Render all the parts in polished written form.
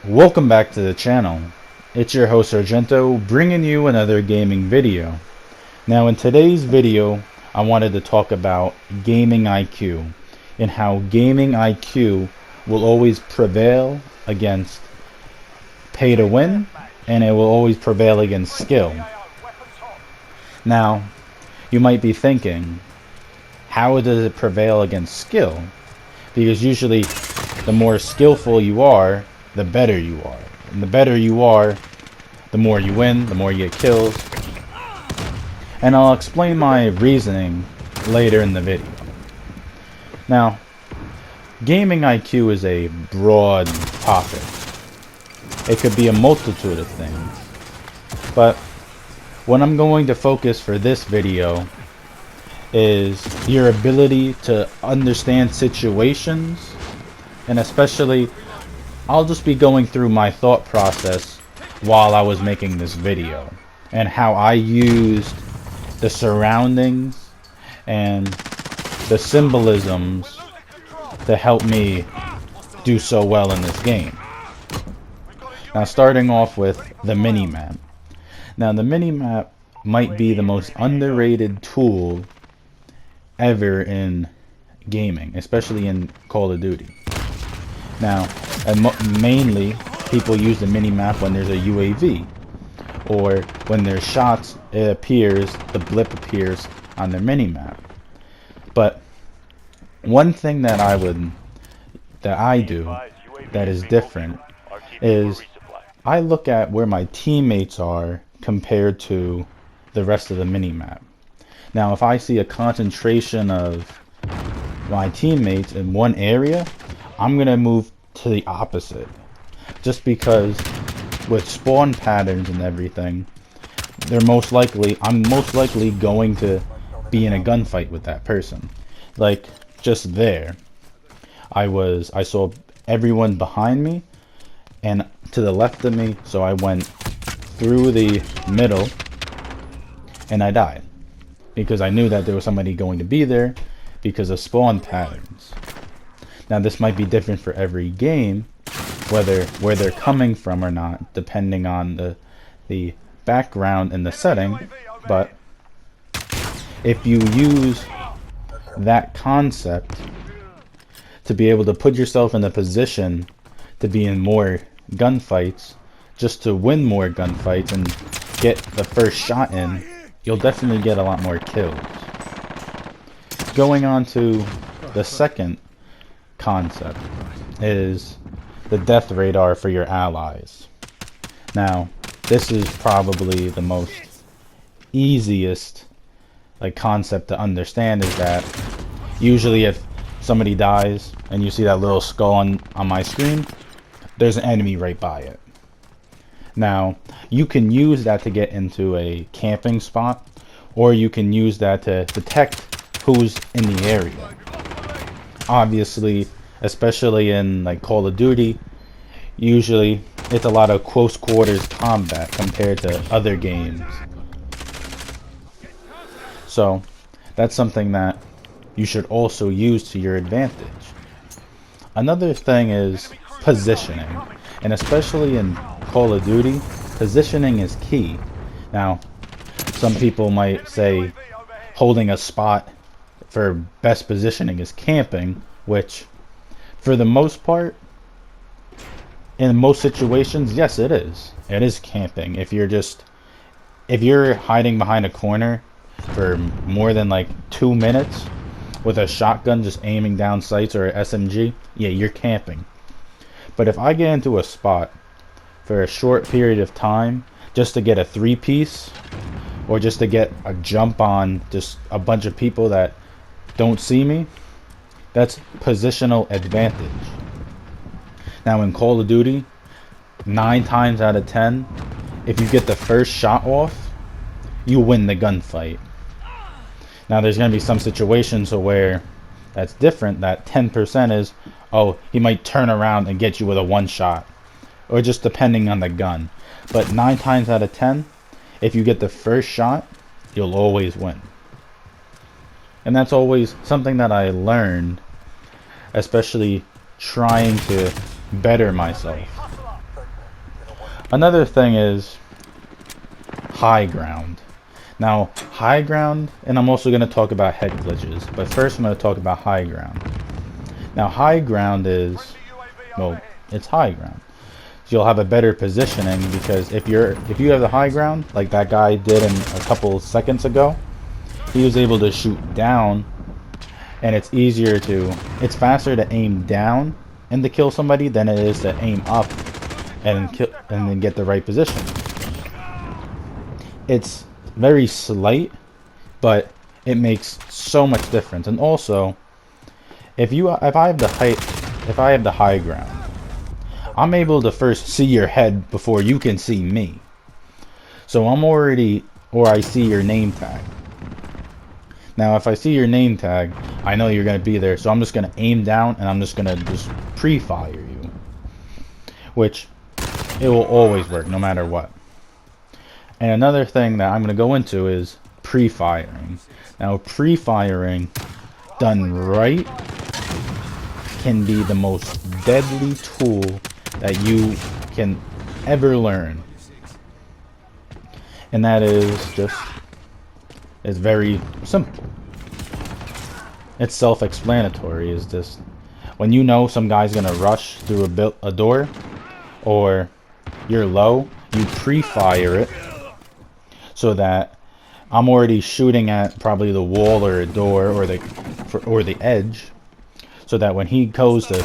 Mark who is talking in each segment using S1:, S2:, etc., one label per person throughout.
S1: Welcome back to the channel. It's your host Argento bringing you another gaming video. Now in today's video I wanted to talk about gaming IQ and how gaming IQ will always prevail against pay to win, and it will always prevail against skill. Now you might be thinking, how does it prevail against skill? Because usually the more skillful you are, the better you are. And the better you are, the more you win, the more you get kills. And I'll explain my reasoning later in the video. Now, gaming IQ is a broad topic. It could be a multitude of things. But what I'm going to focus for this video is your ability to understand situations, and especially I'll just be going through my thought process while I was making this video and how I used the surroundings and the symbolisms to help me do so well in this game. Now, starting off with the mini-map. Now, the mini-map might be the most underrated tool ever in gaming, especially in Call of Duty. Now, mainly people use the mini-map when there's a UAV, or when there's shots, it appears, the blip appears on their mini-map. But one thing that I do that is different is I look at where my teammates are compared to the rest of the mini-map. Now, if I see a concentration of my teammates in one area, I'm gonna move to the opposite, just because with spawn patterns and everything, I'm most likely going to be in a gunfight with that person. Like, just there, I saw everyone behind me and to the left of me, so I went through the middle and I died because I knew that there was somebody going to be there because of spawn patterns. Now, this might be different for every game, where they're coming from or not, depending on the background and the setting. But if you use that concept to be able to put yourself in a position to be in more gunfights, just to win more gunfights and get the first shot in, you'll definitely get a lot more kills. Going on to the second concept is the death radar for your allies. Now, this is probably the most easiest concept to understand, is that usually if somebody dies and you see that little skull on my screen, there's an enemy right by it. Now, you can use that to get into a camping spot, or you can use that to detect who's in the area. Obviously, especially in Call of Duty, usually it's a lot of close quarters combat compared to other games. So that's something that you should also use to your advantage. Another thing is positioning, and especially in Call of Duty, positioning is key. Now, some people might say holding a spot for best positioning is camping, which for the most part, in most situations, yes, it is. It is camping. If you're hiding behind a corner for more than 2 minutes with a shotgun just aiming down sights, or a SMG, yeah, you're camping. But if I get into a spot for a short period of time just to get a 3-piece, or just to get a jump on just a bunch of people that don't see me, that's positional advantage. Now, in Call of Duty, 9 times out of 10, if you get the first shot off, you win the gunfight. Now, there's going to be some situations where that's different. That 10% is, oh, he might turn around and get you with a one shot, or just depending on the gun. But 9 times out of 10, if you get the first shot, you'll always win. And that's always something that I learned, especially trying to better myself. Another thing is high ground. Now, high ground, and I'm also going to talk about head glitches, but first I'm going to talk about high ground. Now, high ground is, well, it's high ground. So you'll have a better positioning, because if you have the high ground, like that guy did in a couple seconds ago, he was able to shoot down, and it's faster to aim down and to kill somebody than it is to aim up and then get the right position. It's very slight, but it makes so much difference. And also, if I have the high ground, I'm able to first see your head before you can see me. So I see your name tag. Now, if I see your name tag, I know you're going to be there, so I'm just going to aim down and I'm just going to pre-fire you. Which, it will always work, no matter what. And another thing that I'm going to go into is pre-firing. Now, pre-firing, done right, can be the most deadly tool that you can ever learn. And that is it's very simple. It's self-explanatory. Is just when you know some guy's gonna rush through a door, or you're low, you pre-fire it so that I'm already shooting at probably the wall or a door or the edge, so that when he goes to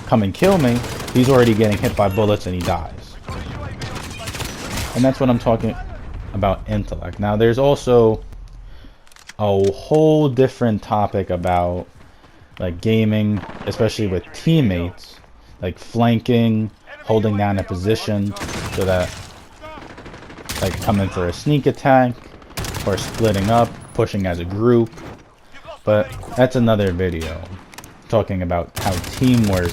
S1: come and kill me, he's already getting hit by bullets and he dies. And that's what I'm talking about, intellect. Now, there's also a whole different topic about like gaming, especially with teammates, like flanking, holding down a position so that, like, coming for a sneak attack, or splitting up, pushing as a group. But that's another video, talking about how teamwork,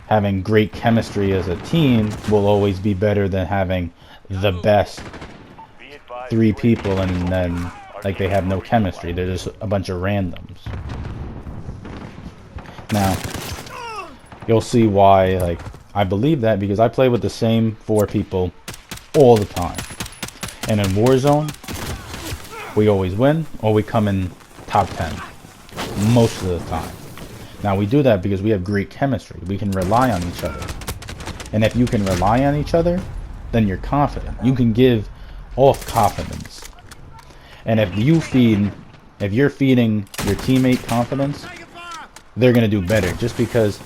S1: having great chemistry as a team, will always be better than having the best 3 people and then like they have no chemistry. They're just a bunch of randoms. Now, you'll see why, like, I believe that, because I play with the same 4 people all the time. And in Warzone, we always win, or we come in top 10 most of the time. Now, we do that because we have great chemistry. We can rely on each other. And if you can rely on each other, then you're confident. You can give off confidence. And if you're feeding your teammate confidence, they're going to do better, just because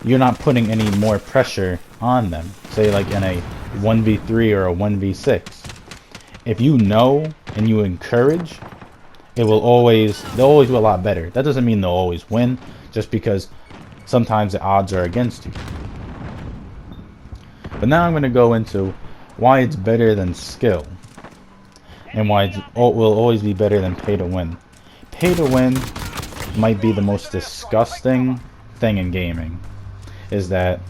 S1: you're not putting any more pressure on them. Say like in a 1v3 or a 1v6. If you know and you encourage, they'll always do a lot better. That doesn't mean they'll always win, just because sometimes the odds are against you. But now I'm going to go into why it's better than skill, and why it will always be better than pay to win. Pay to win might be the most disgusting thing in gaming. Is that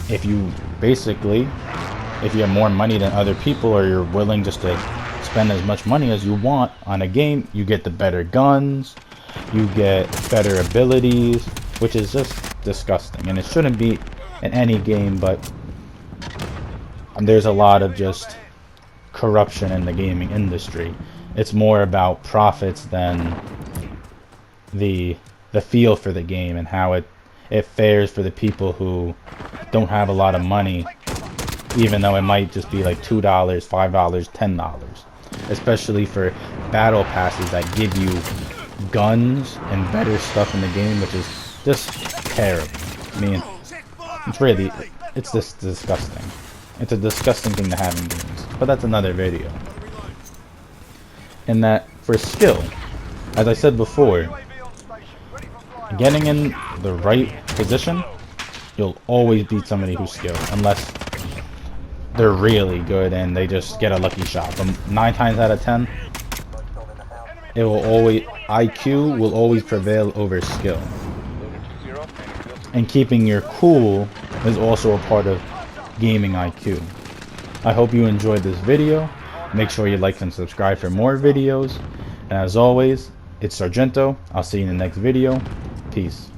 S1: if you have more money than other people, or you're willing just to spend as much money as you want on a game, you get the better guns, you get better abilities, which is just disgusting. And it shouldn't be in any game, but there's a lot of just corruption in the gaming industry. It's more about profits than the feel for the game and how it fares for the people who don't have a lot of money, even though it might just be like $2, $5, $10. Especially for battle passes that give you guns and better stuff in the game, which is just terrible. I mean, it's just disgusting. It's a disgusting thing to have in games. But that's another video. And that for skill, as I said before, getting in the right position, you'll always beat somebody who's skilled, unless they're really good and they just get a lucky shot. But 9 times out of 10, IQ will always prevail over skill. And keeping your cool is also a part of gaming IQ. I hope you enjoyed this video. Make sure you like and subscribe for more videos. And as always, it's Sargento. I'll see you in the next video. Peace.